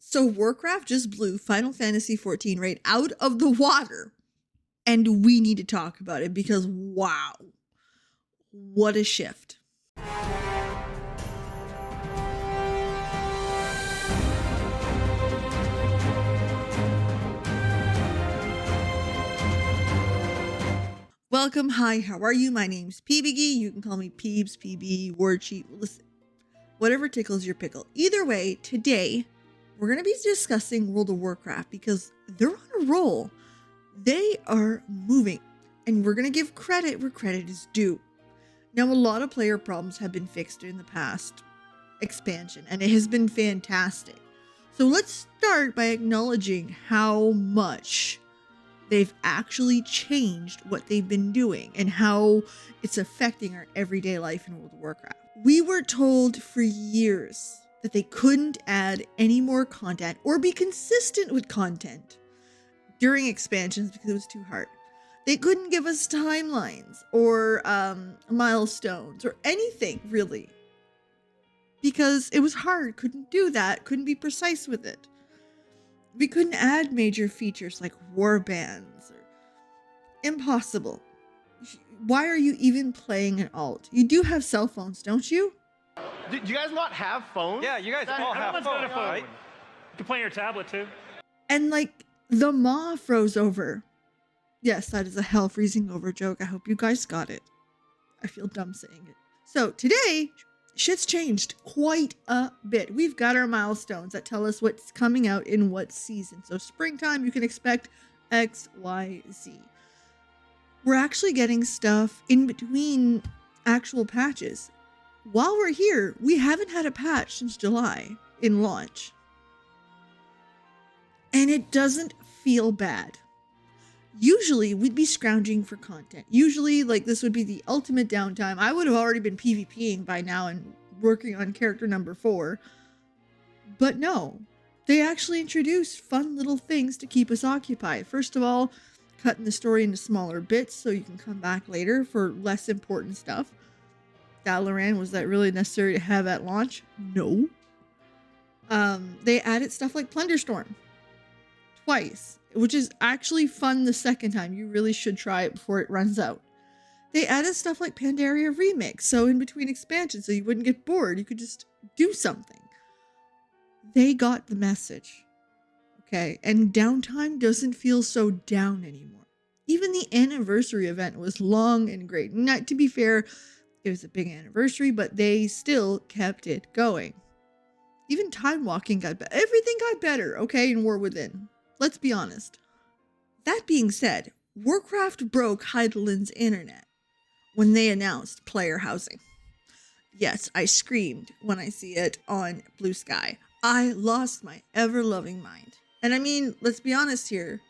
So Warcraft just blew Final Fantasy XIV right out of the water. And we need to talk about it because wow, what a shift. Welcome, hi, how are you? My name's PBG. You can call me Peebs, PB, Warcheat. Listen, whatever tickles your pickle. Either way, today we're going to be discussing World of Warcraft because they're on a roll. They are moving, and we're going to give credit where credit is due. Now, a lot of player problems have been fixed in the past expansion, and it has been fantastic. So let's start by acknowledging how much they've actually changed what they've been doing and how it's affecting our everyday life in World of Warcraft. We were told for years that they couldn't add any more content or be consistent with content during expansions because it was too hard. They couldn't give us timelines or milestones or anything really because it was hard. Couldn't do that. Couldn't be precise with it. We couldn't add major features like war bands. Impossible. Why are you even playing an alt? You do have cell phones, don't you? Do you guys not have phones? Yeah, you guys all have phones, right? You can play on your tablet too. And like the maw froze over. Yes, that is a hell freezing over joke. I hope you guys got it. I feel dumb saying it. So today, shit's changed quite a bit. We've got our milestones that tell us what's coming out in what season. So springtime, you can expect X, Y, Z. We're actually getting stuff in between actual patches. While we're here, we haven't had a patch since July in launch. And it doesn't feel bad. Usually, we'd be scrounging for content. Usually, like, this would be the ultimate downtime. I would have already been PvPing by now and working on character number 4. But no, they actually introduced fun little things to keep us occupied. First of all, cutting the story into smaller bits so you can come back later for less important stuff. Dalaran, was that really necessary to have at launch? No. They added stuff like Plunderstorm twice, which is actually fun the second time. You really should try it before it runs out. They added stuff like Pandaria Remix, so in between expansions, so you wouldn't get bored. You could just do something. They got the message. Okay, and downtime doesn't feel so down anymore. Even the anniversary event was long and great. Not to be fair, it was a big anniversary, but they still kept it going. Even time walking got better. Everything got better, okay, in War Within. Let's be honest. That being said, Warcraft broke Heidelin's internet when they announced player housing. Yes, I screamed when I see it on Blue Sky. I lost my ever-loving mind. And I mean, let's be honest here.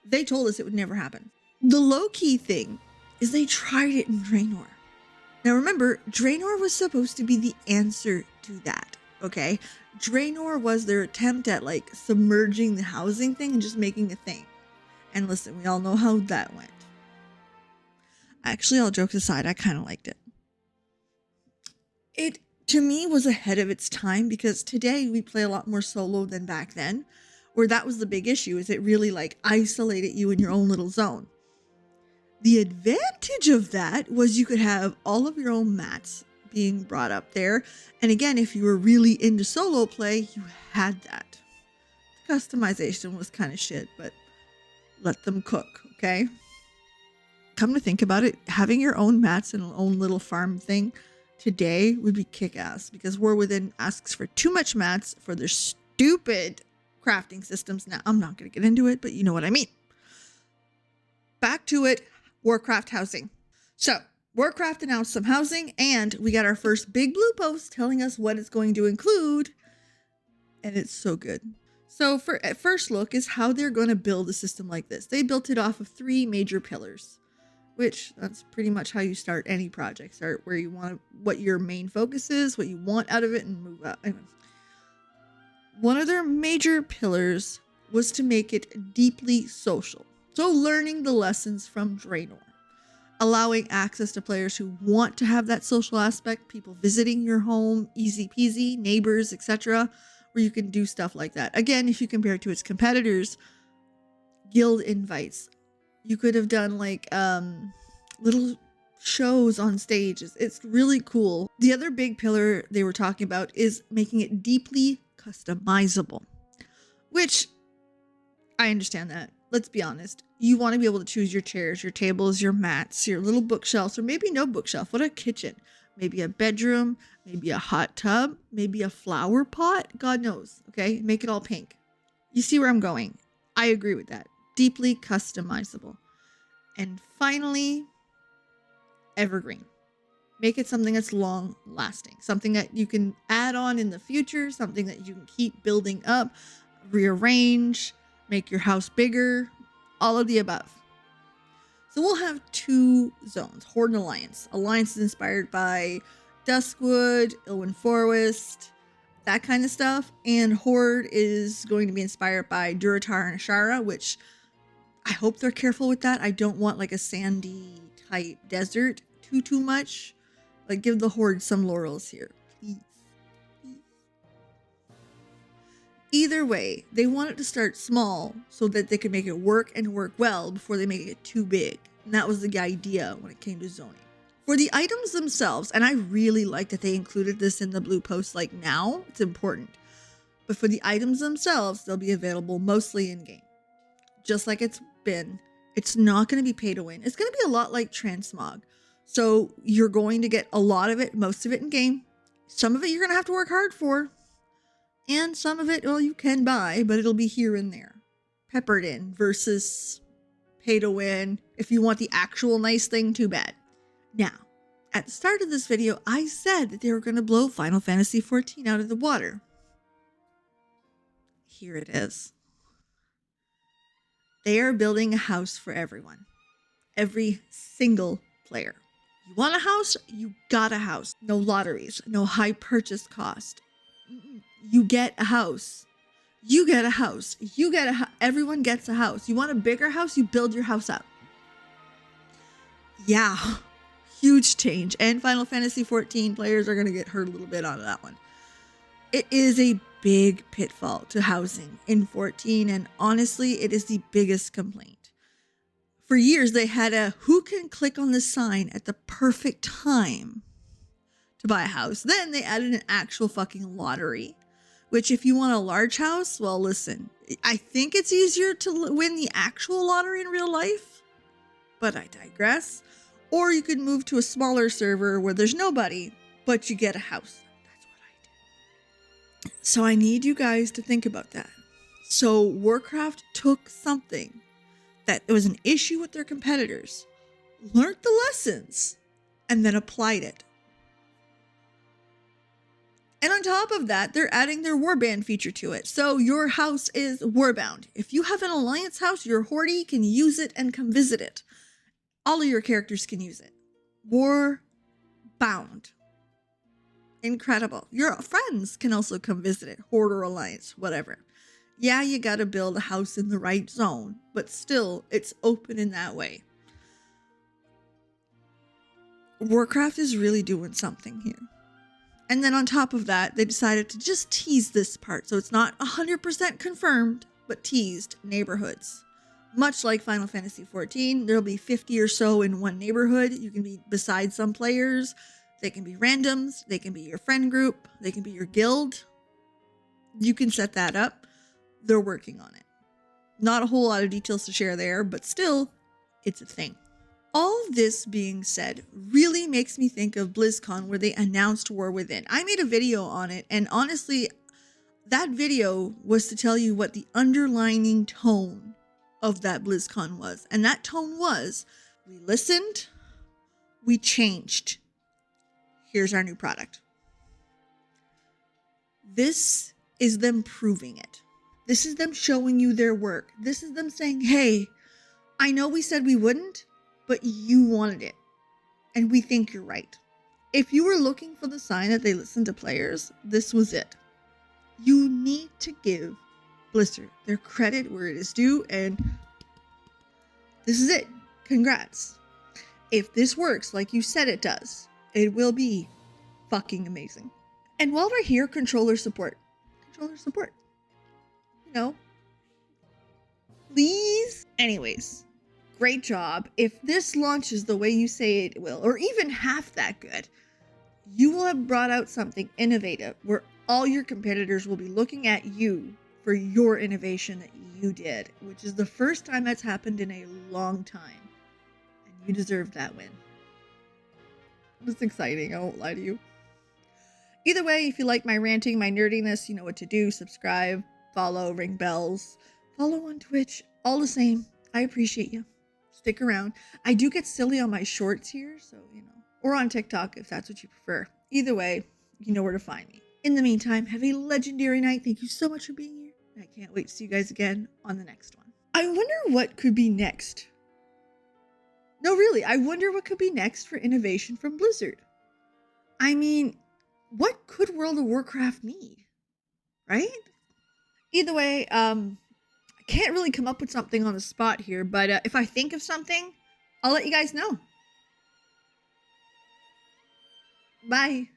They told us it would never happen. The low-key thing is they tried it in Draenor. Now remember, Draenor was supposed to be the answer to that, okay? Draenor was their attempt at like submerging the housing thing and just making a thing. And listen, we all know how that went. Actually, all jokes aside, I kind of liked it. It, to me, was ahead of its time because today we play a lot more solo than back then, where that was the big issue, is it really like isolated you in your own little zone. The advantage of that was you could have all of your own mats being brought up there. And again, if you were really into solo play, you had that. The customization was kind of shit, but let them cook, okay? Come to think about it, having your own mats and own little farm thing today would be kick-ass because War Within asks for too much mats for their stupid crafting systems. Now, I'm not going to get into it, but you know what I mean. Back to it, Warcraft housing. So, Warcraft announced some housing, and we got our first big blue post telling us what it's going to include, and it's so good. So, at first look is how they're going to build a system like this. They built it off of 3 major pillars, which that's pretty much how you start any project. Start where you want, what your main focus is, what you want out of it, and move out. Anyways. One of their major pillars was to make it deeply social. So learning the lessons from Draenor, allowing access to players who want to have that social aspect, people visiting your home, easy peasy, neighbors, etc., where you can do stuff like that. Again, if you compare it to its competitors, guild invites, you could have done like little shows on stage. It's really cool. The other big pillar they were talking about is making it deeply customizable, which I understand that. Let's be honest. You want to be able to choose your chairs, your tables, your mats, your little bookshelves, or maybe no bookshelf. What a kitchen. Maybe a bedroom, maybe a hot tub, maybe a flower pot. God knows. Okay. Make it all pink. You see where I'm going. I agree with that. Deeply customizable. And finally, evergreen. Make it something that's long lasting, something that you can add on in the future, something that you can keep building up, rearrange, make your house bigger, all of the above. So we'll have two zones, Horde and Alliance. Alliance is inspired by Duskwood, Ilwyn Forest, that kind of stuff. And Horde is going to be inspired by Durotar and Ashara, which I hope they're careful with that. I don't want like a sandy type desert too much. Like give the Horde some laurels here, please. Either way, they want it to start small so that they can make it work and work well before they make it too big. And that was the idea when it came to zoning. For the items themselves, and I really like that they included this in the blue post like now, it's important. But for the items themselves, they'll be available mostly in game. Just like it's been. It's not going to be pay to win. It's going to be a lot like Transmog. So you're going to get a lot of it, most of it in game. Some of it you're going to have to work hard for. And some of it, well, you can buy, but it'll be here and there. Peppered in versus pay to win. If you want the actual nice thing, too bad. Now, at the start of this video, I said that they were going to blow Final Fantasy XIV out of the water. Here it is. They are building a house for everyone. Every single player. You want a house? You got a house. No lotteries. No high purchase cost. You get a house. You get a house. You get a everyone gets a house. You want a bigger house? You build your house up. Yeah. Huge change. And Final Fantasy XIV players are going to get hurt a little bit on that one. It is a big pitfall to housing in 14, and honestly, it is the biggest complaint. For years, they had a who can click on the sign at the perfect time to buy a house. Then they added an actual fucking lottery, which if you want a large house, well, listen, I think it's easier to win the actual lottery in real life, but I digress. Or you could move to a smaller server where there's nobody, but you get a house. That's what I did. So I need you guys to think about that. So WARCRAFT took something that was an issue with their competitors, learned the lessons, and then applied it. And on top of that, they're adding their warband feature to it. So your house is warbound. If you have an alliance house, your horde can use it and come visit it. All of your characters can use it. Warbound. Incredible. Your friends can also come visit it. Horde or alliance, whatever. Yeah, you gotta build a house in the right zone, but still, it's open in that way. WARCRAFT is really doing something here. And then on top of that, they decided to just tease this part. So it's not 100% confirmed, but teased neighborhoods. Much like Final Fantasy XIV, there'll be 50 or so in one neighborhood. You can be beside some players. They can be randoms. They can be your friend group. They can be your guild. You can set that up. They're working on it. Not a whole lot of details to share there, but still, it's a thing. All of this being said really makes me think of BlizzCon where they announced War Within. I made a video on it, and honestly, that video was to tell you what the underlining tone of that BlizzCon was. And that tone was, we listened, we changed. Here's our new product. This is them proving it. This is them showing you their work. This is them saying, hey, I know we said we wouldn't, but you wanted it. And we think you're right. If you were looking for the sign that they listened to players, this was it. You need to give Blizzard their credit where it is due, and this is it. Congrats. If this works like you said it does, it will be fucking amazing. And while we're here, controller support. controller support. You know, please. Anyways, great job. If this launches the way you say it will, or even half that good, you will have brought out something innovative where all your competitors will be looking at you for your innovation that you did, which is the first time that's happened in a long time. And you deserve that win. It's exciting, I won't lie to you. Either way, if you like my ranting, my nerdiness, you know what to do. Subscribe, follow, ring bells, follow on Twitch, all the same. I appreciate you. Stick around. I do get silly on my shorts here, so, you know, or on TikTok if that's what you prefer. Either way, you know where to find me. In the meantime, have a legendary night. Thank you so much for being here. I can't wait to see you guys again on the next one. I wonder what could be next. No, really, I wonder what could be next for innovation from Blizzard. I mean, what could World of Warcraft need? Right? Either way, I can't really come up with something on the spot here, but if I think of something, I'll let you guys know. Bye.